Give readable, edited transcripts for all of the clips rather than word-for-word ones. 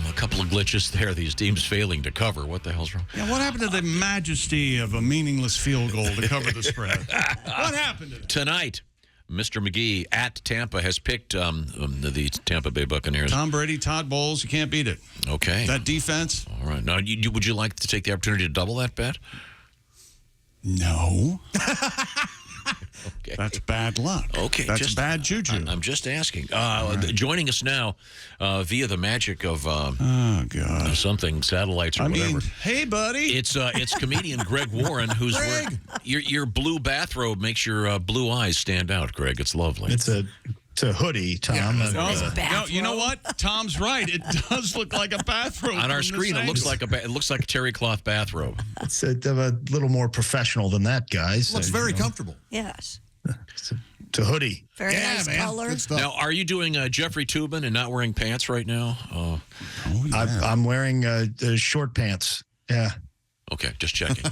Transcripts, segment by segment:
A couple of glitches there. These teams failing to cover. What the hell's wrong? Yeah, what happened to the majesty of a meaningless field goal to cover the spread? What happened to that? Tonight, Mr. McGee at Tampa has picked the Tampa Bay Buccaneers. Tom Brady, Todd Bowles, you can't beat it. Okay. That defense? All right. Now, would you like to take the opportunity to double that bet? No. Okay. That's bad luck. Okay. That's bad juju. I'm just asking. Joining us now via the magic of oh, God. something, satellites or whatever. Hey, buddy. It's comedian Greg Warren, who's wearing your blue bathrobe makes your blue eyes stand out, Greg. It's lovely. It's a hoodie, Tom. Yeah. No, you know what? Tom's right. It does look like a bathrobe. On our screen, it looks like a terry cloth bathrobe. It's a little more professional than that, guys. Looks very comfortable. Yes. It's a hoodie. Very nice color. Good stuff. Now, are you doing Jeffrey Toobin and not wearing pants right now? Oh, yeah. I'm wearing short pants. Yeah. Okay, just checking.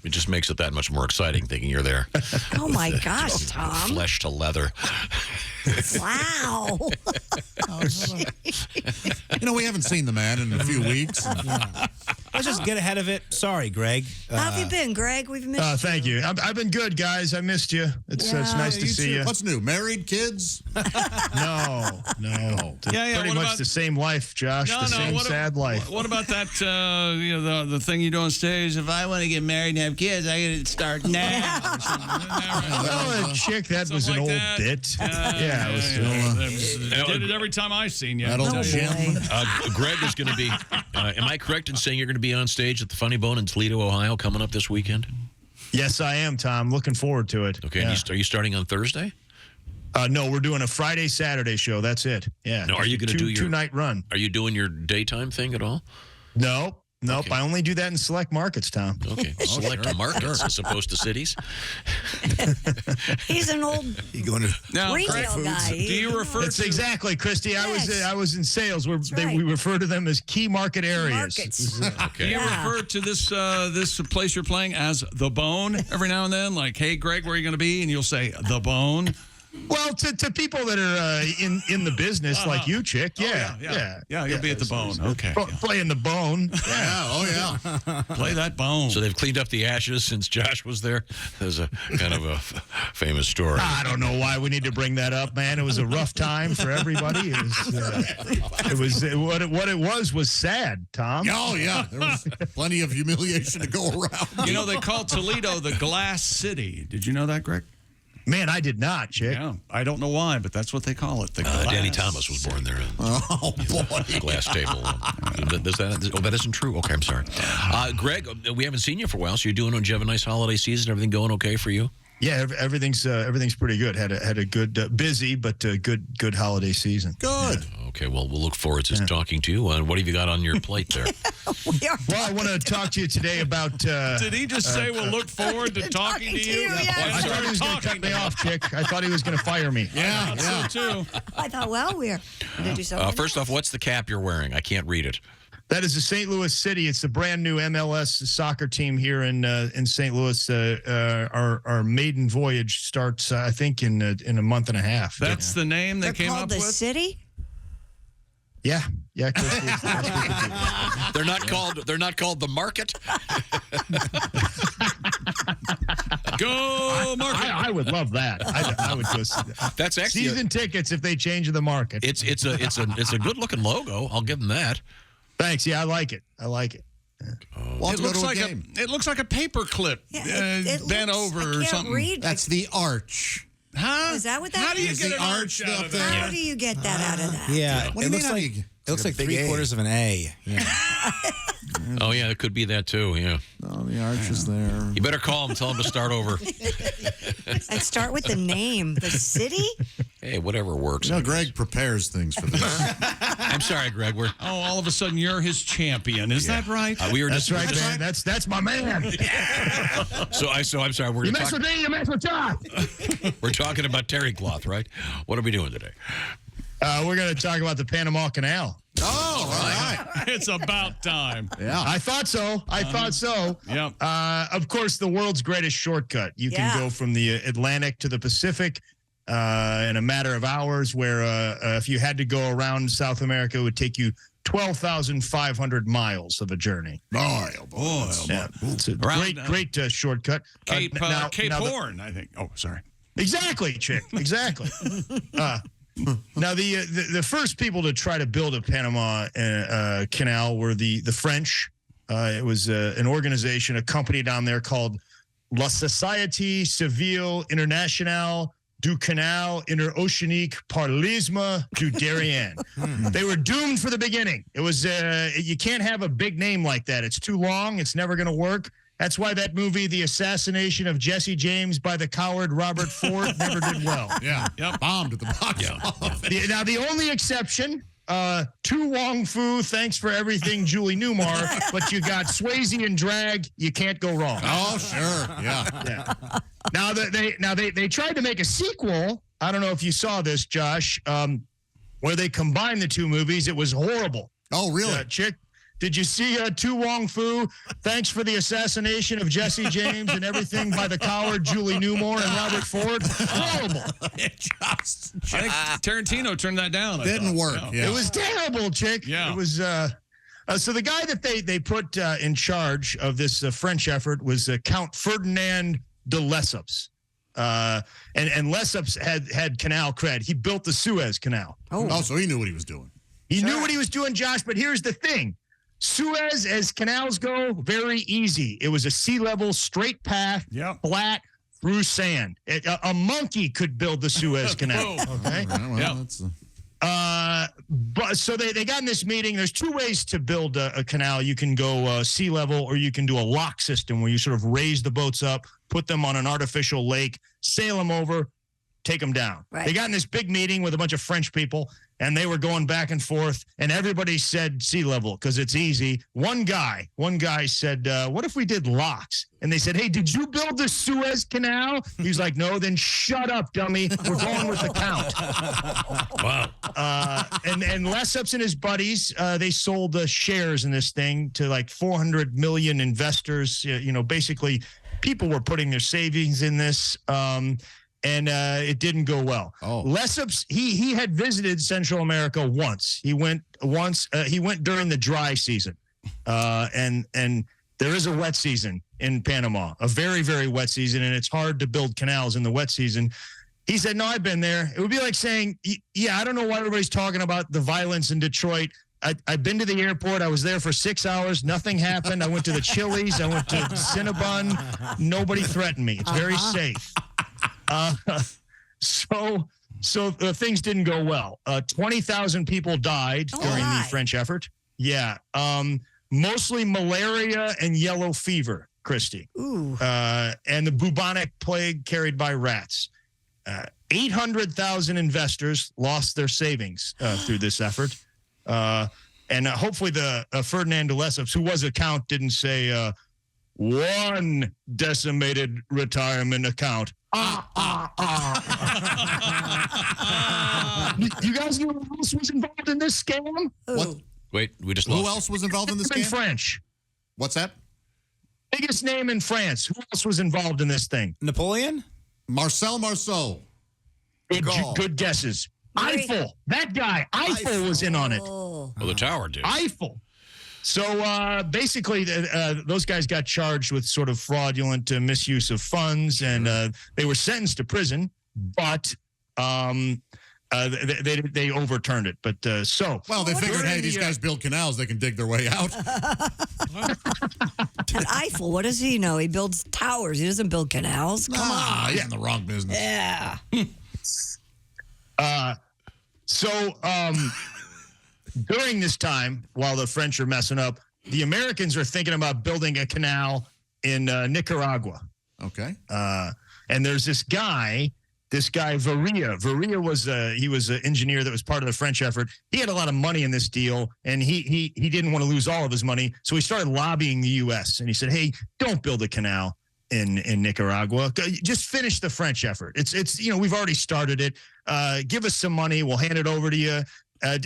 It just makes it that much more exciting thinking you're there. Oh, my gosh, Tom. Flesh to leather. Wow. We haven't seen the man in a few weeks. Let's just get ahead of it. Sorry, Greg. How have you been, Greg? We've missed you. Thank you. I've been good, guys. I missed you. It's nice to see you. What's new? Married, kids? No. Yeah, Pretty much the same life, Josh. The same sad life. What about that, the thing you do on stage? If I want to get married and have kids, I got to start now. Well, chick, that was an old bit. Yeah, it was. Did it every time I seen you. That old Jim. Greg is going to be, am I correct in saying you're going to be on stage at the Funny Bone in Toledo, Ohio, coming up this weekend? Yes, I am, Tom. Looking forward to it. Okay, and are you starting on Thursday? No, we're doing a Friday, Saturday show. That's it. Yeah. Now, are you going to do your two-night run? Are you doing your daytime thing at all? Nope. Okay. I only do that in select markets, Tom. Okay, select markets as opposed to cities. He's an old retail guy. Do you refer That's to exactly, Christy. Yes. I was in sales. Right. We refer to them as key market areas. Markets. Okay. Do you refer to this place you're playing as the Bone every now and then? Like, hey, Greg, where are you going to be? And you'll say the Bone. Well, to people that are in the business like you, chick, yeah. You'll be at the Bone. Okay. Playing the Bone. Play that Bone. So they've cleaned up the ashes since Josh was there. There's a kind of a famous story. I don't know why we need to bring that up, man. It was a rough time for everybody. What it was sad, Tom. Oh, yeah. There was plenty of humiliation to go around. You know, they call Toledo the Glass City. Did you know that, Greg? Man, I did not, chick. Yeah, I don't know why, but that's what they call it. The glass. Danny Thomas was born there. Oh, boy. Glass table. That isn't true? Okay, I'm sorry. Greg, we haven't seen you for a while, so you're doing, did you have a nice holiday season? Everything going okay for you? Yeah, everything's pretty good. Had a good, busy but good holiday season. Good. Yeah. Okay, well, we'll look forward to talking to you. What have you got on your plate there? Well, I want to talk to you today about... Did he just say we'll look forward to talking to you? Yeah. I thought he was going to cut me off, chick. I thought he was going to fire me. Yeah, so too. I thought, well, we're going to do something. First off, what's the cap you're wearing? I can't read it. That is the St. Louis City. It's the brand new MLS soccer team here in St. Louis. Our maiden voyage starts, I think, in a month and a half. That's the name they They're came called up the with? city? Yeah, Christy. They're not called the Market. Go Market! I would love that. I would just. That's actually season tickets if they change the market. It's a good looking logo. I'll give them that. Thanks. Yeah, I like it. It looks like a paper clip bent over or something. Read. That's the arch. Huh? Is that what that How do you is? get The an arch arch out up of there. that? How do you get that out of that? Yeah, What do you mean? It looks like three-quarters of an A. Yeah. Oh, yeah, it could be that, too, yeah. Oh, the arch is there. You better call them, tell them to start over. And start with the name. The city? Hey, whatever works. You know, Greg prepares things for this. I'm sorry, Greg. All of a sudden you're his champion. Is that right? That's right, man. That's my man. So I'm sorry. You mess with me, you mess with John. We're talking about terry cloth, right? What are we doing today? We're going to talk about the Panama Canal. Oh, all right. It's about time. Yeah. I thought so. Yep. Of course, the world's greatest shortcut. You can go from the Atlantic to the Pacific in a matter of hours, where if you had to go around South America, it would take you 12,500 miles of a journey. Boy, oh boy. Yeah, it's a Around, great shortcut. Cape Now Horn, I think. Oh, sorry. Exactly, Chick. Exactly. Now, the first people to try to build a Panama Canal were the French. It was an organization, a company down there called La Société Civile Internationale du Canal Interoceanique par l'Isthme du Darien. They were doomed for the beginning. It was you can't have a big name like that. It's too long. It's never going to work. That's why that movie, The Assassination of Jesse James by the coward Robert Ford, never did well. Yeah. Yep. Bombed at the box office. Now, the only exception, Tu Wong Fu, thanks for everything, Julie Newmar, but you got Swayze and drag. You can't go wrong. Oh, sure. Yeah. Now, they tried to make a sequel. I don't know if you saw this, Josh, where they combined the two movies. It was horrible. Oh, really? Chick, did you see Tu Wong Fu? Thanks for the assassination of Jesse James and everything by the coward Julie Newmar and Robert Ford. Horrible. I think Tarantino turned that down. I Didn't thought. work. No. Yeah. It was terrible, Chick. Yeah. It was. So the guy that they put in charge of this French effort was Count Ferdinand de Lesseps. And Lesseps had canal cred. He built the Suez Canal. Oh, so he knew what he was doing. He knew what he was doing, Josh, but here's the thing. Suez, as canals go, very easy. It was a sea level, straight path, flat, through sand. A monkey could build the Suez Canal. Okay. But so they got in this meeting. There's two ways to build a canal. You can go sea level, or you can do a lock system where you sort of raise the boats up, put them on an artificial lake, sail them over, take them down. Right. They got in this big meeting with a bunch of French people, and they were going back and forth, and everybody said sea level because it's easy. One guy said, what if we did locks? And they said, hey, did you build the Suez Canal? He's like, no, then shut up, dummy. We're going with the count. Wow. And Lesseps and his buddies, they sold the shares in this thing to like 400 million investors. Basically, people were putting their savings in this. And it didn't go well. Oh. Lesseps, he had visited Central America once. He went once. He went during the dry season, and there is a wet season in Panama, a very, very wet season, and it's hard to build canals in the wet season. He said, "No, I've been there." It would be like saying, "Yeah, I don't know why everybody's talking about the violence in Detroit. I've been to the airport. I was there for 6 hours. Nothing happened. I went to the Chili's. I went to Cinnabon. Nobody threatened me. It's very safe." So things didn't go well. 20,000 people died during the French effort. Yeah. Mostly malaria and yellow fever, Christy. Ooh. And the bubonic plague carried by rats. 800,000 investors lost their savings through this effort. And hopefully the Ferdinand de Lesseps, who was a count, didn't say one decimated retirement account. You guys know who else was involved in this scam? What? Wait, we just lost. Who else was involved in this In game? French. What's that? Biggest name in France. Who else was involved in this thing? Napoleon? Marcel Marceau. Good guesses. Right. Eiffel. That guy. Eiffel was in on it. Oh. Well, the tower did. Eiffel. So basically, those guys got charged with sort of fraudulent misuse of funds, and they were sentenced to prison, but they overturned it. But Well, they figured, hey, these the, guys build canals. They can dig their way out. And Eiffel, what does he know? He builds towers. He doesn't build canals. Come on. He's in the wrong business. Yeah. During this time, while the French are messing up, the Americans are thinking about building a canal in Nicaragua. Okay. And there's this guy Varia. Varia was an engineer that was part of the French effort. He had a lot of money in this deal, and he didn't want to lose all of his money, so he started lobbying the U.S. and he said, "Hey, don't build a canal in Nicaragua. Just finish the French effort. It's we've already started it. Give us some money. We'll hand it over to you."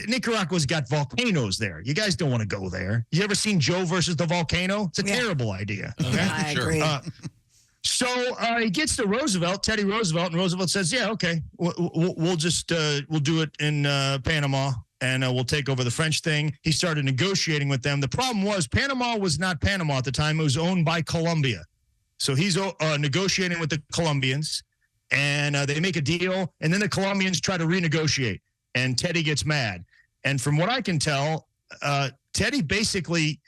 Nicaragua's got volcanoes there. You guys don't want to go there. You ever seen Joe versus the volcano? It's a terrible idea. Okay? I Sure. agree. So he gets to Roosevelt, Teddy Roosevelt, and Roosevelt says, "Yeah, okay, we'll just we'll do it in Panama, and we'll take over the French thing." He started negotiating with them. The problem was Panama was not Panama at the time; it was owned by Colombia. So he's negotiating with the Colombians, and they make a deal, and then the Colombians try to renegotiate, and Teddy gets mad. And from what I can tell, Teddy basically.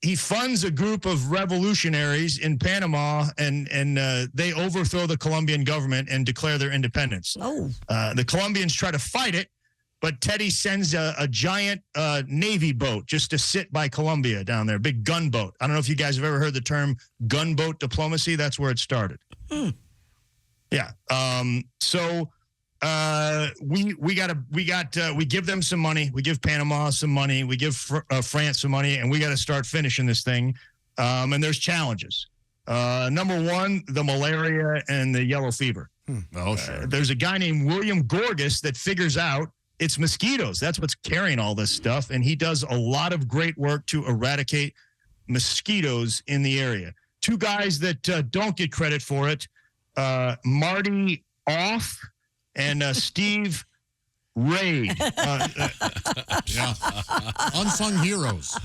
He funds a group of revolutionaries in Panama, and they overthrow the Colombian government and declare their independence. Oh. The Colombians try to fight it, but Teddy sends a giant Navy boat just to sit by Colombia down there, big gunboat. I don't know if you guys have ever heard the term gunboat diplomacy. That's where it started. Yeah. So we give them some money. We give Panama some money. We give France some money, and we got to start finishing this thing. And there's challenges. Number one, the malaria and the yellow fever. Oh, sure. There's a guy named William Gorgas that figures out it's mosquitoes. That's what's carrying all this stuff. And he does a lot of great work to eradicate mosquitoes in the area. Two guys that don't get credit for it, Marty Off and Steve Raid. Yeah. Unsung heroes.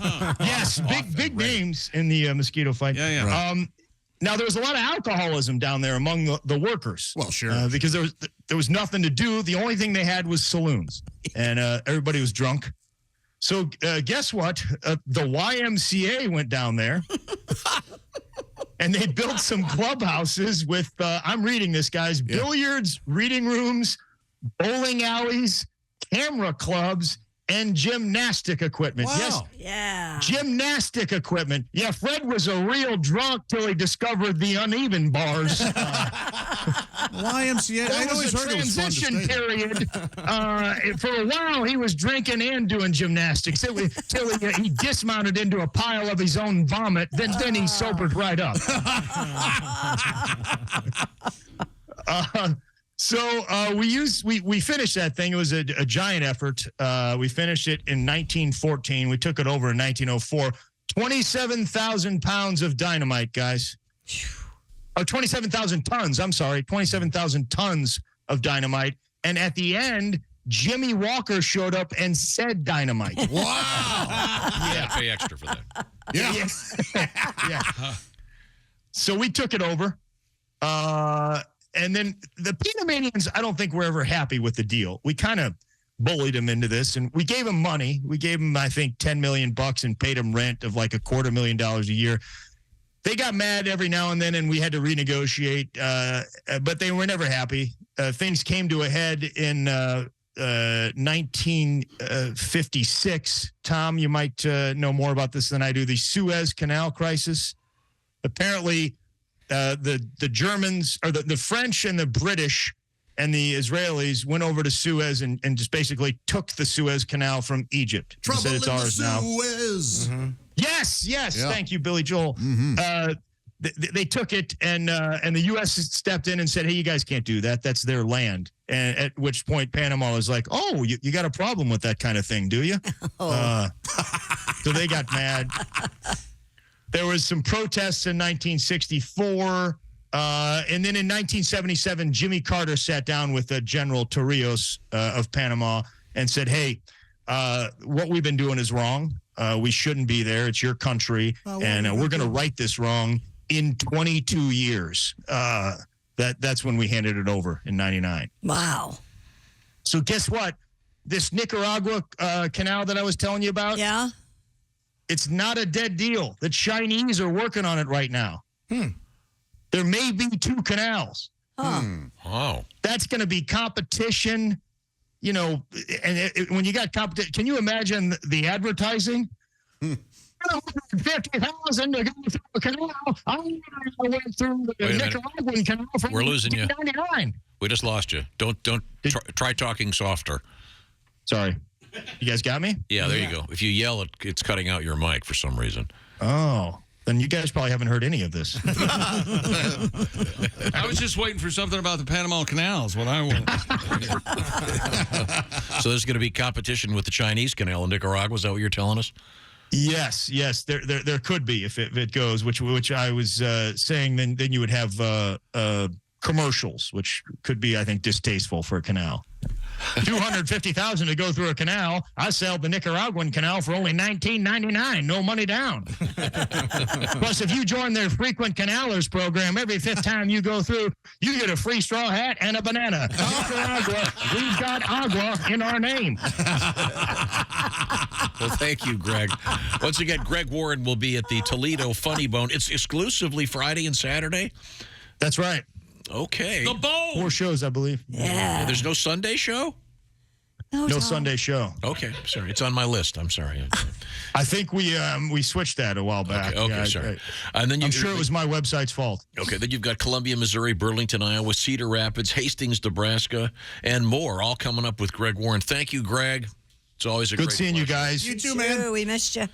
Yes, big names in the mosquito fight. Yeah. Right. Now, there was a lot of alcoholism down there among the workers. Well, sure. Because there was nothing to do. The only thing they had was saloons, and everybody was drunk. So guess what? The YMCA went down there, and they built some clubhouses with, I'm reading this, guys, billiards, reading rooms, bowling alleys, camera clubs, and gymnastic equipment. Wow. Yes, Yeah. gymnastic equipment. Yeah, Fred was a real drunk till he discovered the uneven bars. YMCA. I There always was a heard it was fun to transition stay there. period. For a while, he was drinking and doing gymnastics till he dismounted into a pile of his own vomit. Then he sobered right up. So we finished that thing. It was a giant effort. We finished it in 1914. We took it over in 1904. 27,000 pounds of dynamite, guys. Oh, 27,000 tons. I'm sorry. 27,000 tons of dynamite. And at the end, Jimmy Walker showed up and said dynamite. Wow. You got to pay extra for that. Yeah. Yeah. So we took it over. And then the Panamanians, I don't think were ever happy with the deal. We kind of bullied them into this, and we gave them money. We gave them, I think, $10 million and paid them rent of like $250,000 a year. They got mad every now and then, and we had to renegotiate, but they were never happy. Things came to a head in 1956. Tom, you might know more about this than I do. The Suez Canal crisis. Apparently, the Germans, or the French and the British and the Israelis went over to Suez and just basically took the Suez Canal from Egypt. Trouble Said it's in ours the now. Suez. Mm-hmm. Yes. Yeah. Thank you, Billy Joel. Mm-hmm. They took it, and the U.S. stepped in and said, "Hey, you guys can't do that. That's their land." And at which point, Panama was like, "Oh, you got a problem with that kind of thing, do you?" So they got mad. There was some protests in 1964, and then in 1977, Jimmy Carter sat down with General Torrijos of Panama and said, "Hey, what we've been doing is wrong. We shouldn't be there. It's your country, and we're going to right this wrong in 22 years." That's when we handed it over in 99. Wow. So guess what? This Nicaragua canal that I was telling you about, Yeah. it's not a dead deal. The Chinese are working on it right now. There may be 2 canals. Wow. That's going to be competition, you know, and when you got competition, can you imagine the advertising? 50,000 to go through a canal. I went through the Wait a minute. Nicaraguan canal from We're losing you. 1999. We just lost you. Don't try talking softer. Sorry. You guys got me? Yeah, there you go. If you yell, it's cutting out your mic for some reason. Oh, then you guys probably haven't heard any of this. I was just waiting for something about the Panama Canals. What I want. So there's going to be competition with the Chinese Canal in Nicaragua. Is that what you're telling us? Yes, there could be if it goes, which I was saying. Then you would have commercials, which could be, I think, distasteful for a canal. $250,000 to go through a canal. I sell the Nicaraguan canal for only $19.99, no money down. Plus, if you join their frequent canalers program, every fifth time you go through, you get a free straw hat and a banana. Nicaragua, we've got agua in our name. Well, thank you, Greg. Once again, Greg Warren will be at the Toledo Funny Bone. It's exclusively Friday and Saturday? That's right. Okay. The Bone. 4 shows, I believe. Yeah. There's no Sunday show? No Tom. Sunday show. Okay, sorry. It's on my list. I'm sorry. I think we switched that a while back. Okay, Yeah, sorry. And then I'm sure it was my website's fault. Okay, then you've got Columbia, Missouri, Burlington, Iowa, Cedar Rapids, Hastings, Nebraska, and more, all coming up with Greg Warren. Thank you, Greg. It's always a Good great seeing you pleasure. guys. You too, man. We missed you.